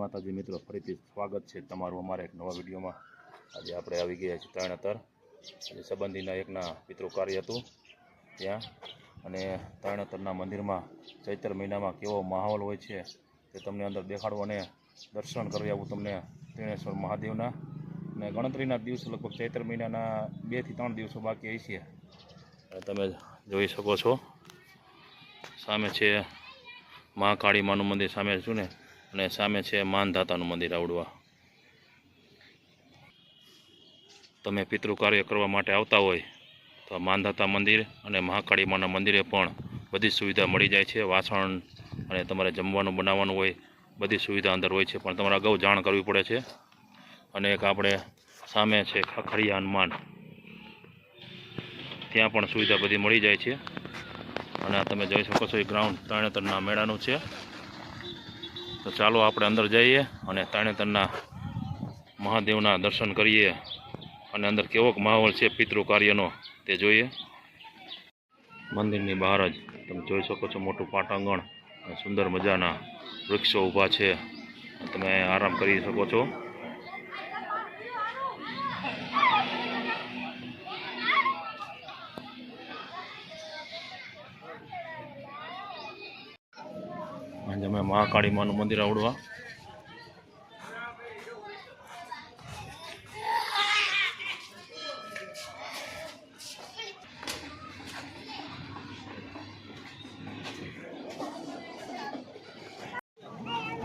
માતાજી મિત્રો, ફરીથી સ્વાગત છે તમારું અમારા એક નવા વિડીયોમાં। આજે આપણે આવી ગયા છીએ તરણેતર। આજે સંબંધીના એકના પિતૃ કાર્ય હતું ત્યાં, અને તરણેતરના મંદિરમાં ચૈત્ર મહિનામાં કેવો માહોલ હોય છે તે તમને અંદર દેખાડવું અને દર્શન કરી આવું તમને ત્રિનેશ્વર મહાદેવના। અને ગણતરીના દિવસો લગભગ ચૈત્ર મહિનાના 2 થી 3 દિવસો બાકી છે। તમે જોઈ શકો છો સામે છે મહાકાળી માનું મંદિર સામે છું ને, અને સામે છે માનધાતાનું મંદિર આવડવા। તમે પિતૃ કાર્ય કરવા માટે આવતા હોય તો માનધાતા મંદિર અને મહાકાળી માના મંદિરે પણ બધી સુવિધા મળી જાય છે। વાસણ અને તમારે જમવાનું બનાવવાનું હોય બધી સુવિધા અંદર હોય છે, પણ તમારે અગાઉ જાણ કરવી પડે છે। અને એક આપણે સામે છે ખખડિયા હનુમાન, ત્યાં પણ સુવિધા બધી મળી જાય છે। અને આ તમે જોઈ શકો છો એ ગ્રાઉન્ડ તરણેતરના મેળાનું છે। તો ચાલો આપણે અંદર જઈએ અને તરણેતરના મહાદેવના દર્શન કરીએ, અને અંદર કેવો માહોલ છે પિતૃ કાર્યનો તે જોઈએ। મંદિરની બહાર જ તમે જોઈ શકો છો મોટું પાટાંગણ અને સુંદર મજાના વૃક્ષો ઊભા છે, તમે આરામ કરી શકો છો। આજે અમે મહાકાળી માનું મંદિર આવડવા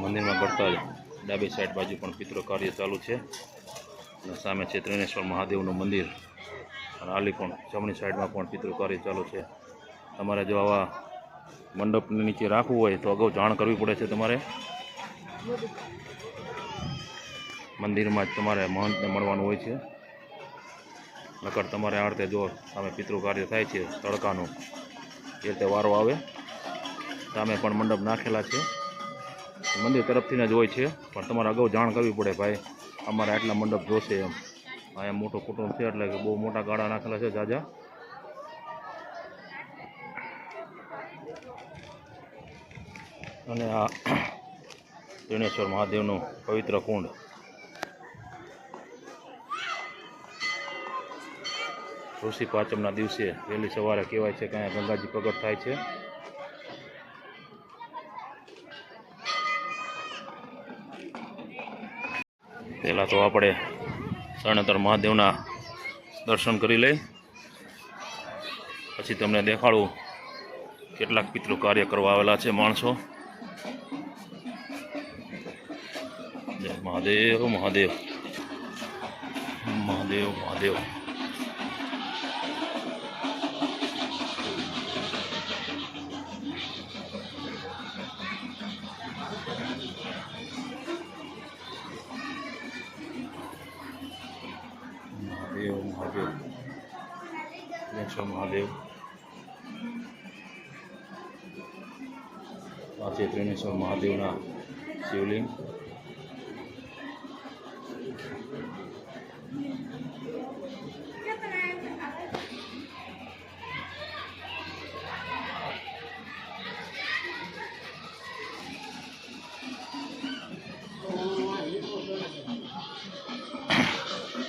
મંદિરમાં પડતા જ ડાબી સાઈડ બાજુ પણ પિતૃ કાર્ય ચાલુ છે, અને સામે છે ત્રિનેશ્વર મહાદેવનું મંદિર, અને આલી પણ જમણી સાઈડમાં પણ પિતૃ કાર્ય ચાલુ છે। તમારે જો આવા મંડપની નીચે રાખવું હોય તો અગાઉ જાણ કરવી પડે છે તમારે। મંદિરમાં જ તમારે મહંતને મળવાનું હોય છે, નકર તમારે આ રીતે જો સામે પિતૃ કાર્ય થાય છે તડકાનું એ રીતે વારો આવે। સામે પણ મંડપ નાખેલા છે, મંદિર તરફથી જ હોય છે, પણ તમારે અગાઉ જાણ કરવી પડે, ભાઈ અમારે આટલા મંડપ જોશે એમ। અહીંયા મોટું કુટુંબ છે એટલે કે બહુ મોટા ગાળા નાખેલા છે જાજા। અને આ ત્રિનેશ્વર મહાદેવનું પવિત્ર કુંડ, ઋષિ પાંચમના દિવસે વહેલી સવારે કહેવાય છે કે અહીંયા ગંગાજી પ્રગટ થાય છે। પહેલાં તો આપણે તરણેતર મહાદેવના દર્શન કરી લઈ, પછી તમને દેખાડું કેટલાક પિતૃ કાર્ય કરવા આવેલા છે માણસો। જય મહાદેવ મહાદેવ મહાદેવ મહાદેવ। મહાદેવ મહાદેવ ત્રિનેશ્વર મહાદેવ, આ છે ત્રિનેશ્વર મહાદેવના શિવલિંગ।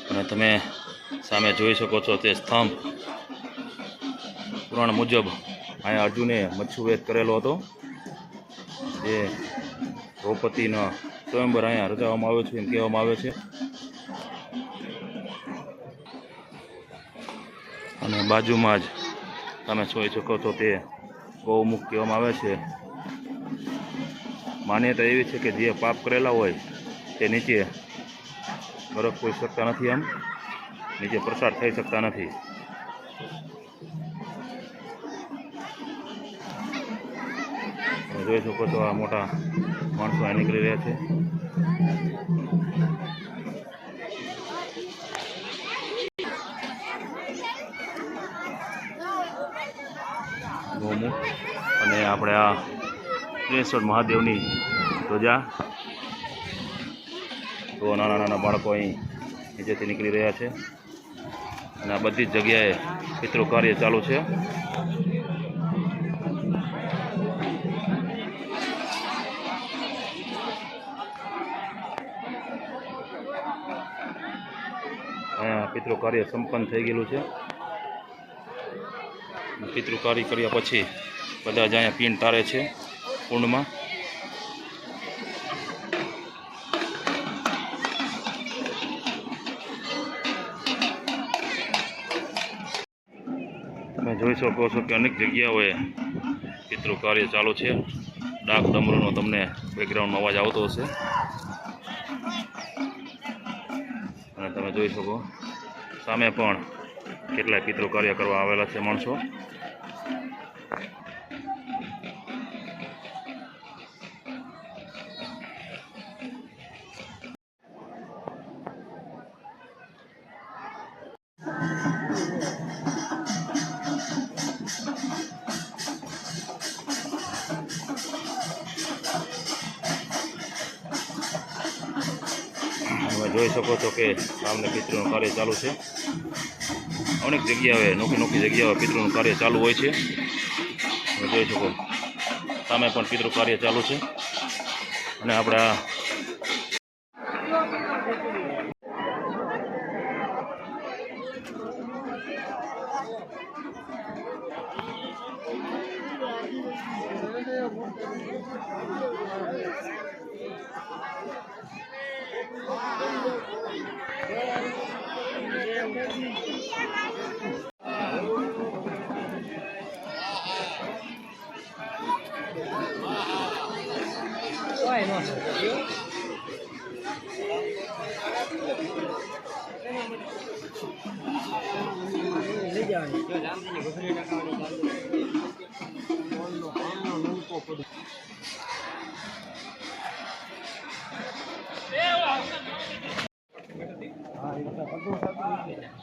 અને તમે સામે જોઈ શકો છો તે સ્તંભ, પુરાણ મુજબ અહીંયા અર્જુને મચ્છુવેદ કરેલો હતો, જે દ્રૌપદીનો સ્વયંવર અહીંયા રચાવવામાં આવ્યો છે એમ કહેવામાં આવે છે। અને બાજુમાં જ તમે જોઈ શકો છો તે ગૌમુખ કહેવામાં આવે છે। માન્યતા એવી છે કે જે પાપ કરેલા હોય તે નીચે બરફ કોઈ શકતા નથી, એમ નીચે પ્રસાર થઈ શકતા નથી। જોઈ શકો છો આ મોટા માણસો અહીં નીકળી રહ્યા છે। ગૌમુખ અને આપણે આ ત્રિનેશ્વર મહાદેવની ધ્વજા, તો નાના નાના બાળકો અહીં નીચેથી નીકળી રહ્યા છે, અને આ બધી જ જગ્યાએ પિતૃ કાર્ય ચાલુ છે। પિતૃ કાર્ય સંપન્ન થઈ ગયેલું છે. પિતૃ કાર્ય કર્યા પછી બધા જ અહીંયા પીણ તારે છે કુંડમાં. તમે જોઈ શકો છો કે અનેક જગ્યાઓએ પિતૃ કાર્ય ચાલુ છે. ડાક ડમરૂનો તમને બેકગ્રાઉન્ડમાં અવાજ આવતો હશે અને તમે જોઈ શકો સામે પણ કેટલાય પિતૃ કાર્ય કરવા આવેલા છે માણસો. તમે જોઈ શકો છો કે સામે પિતૃનું કાર્ય ચાલુ છે. અનેક જગ્યાએ નોખી જગ્યાએ પિતૃનું કાર્ય ચાલુ હોય છે. તમે જોઈ શકો સામે પણ પિતૃ કાર્ય ચાલુ છે અને આપણા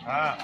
હા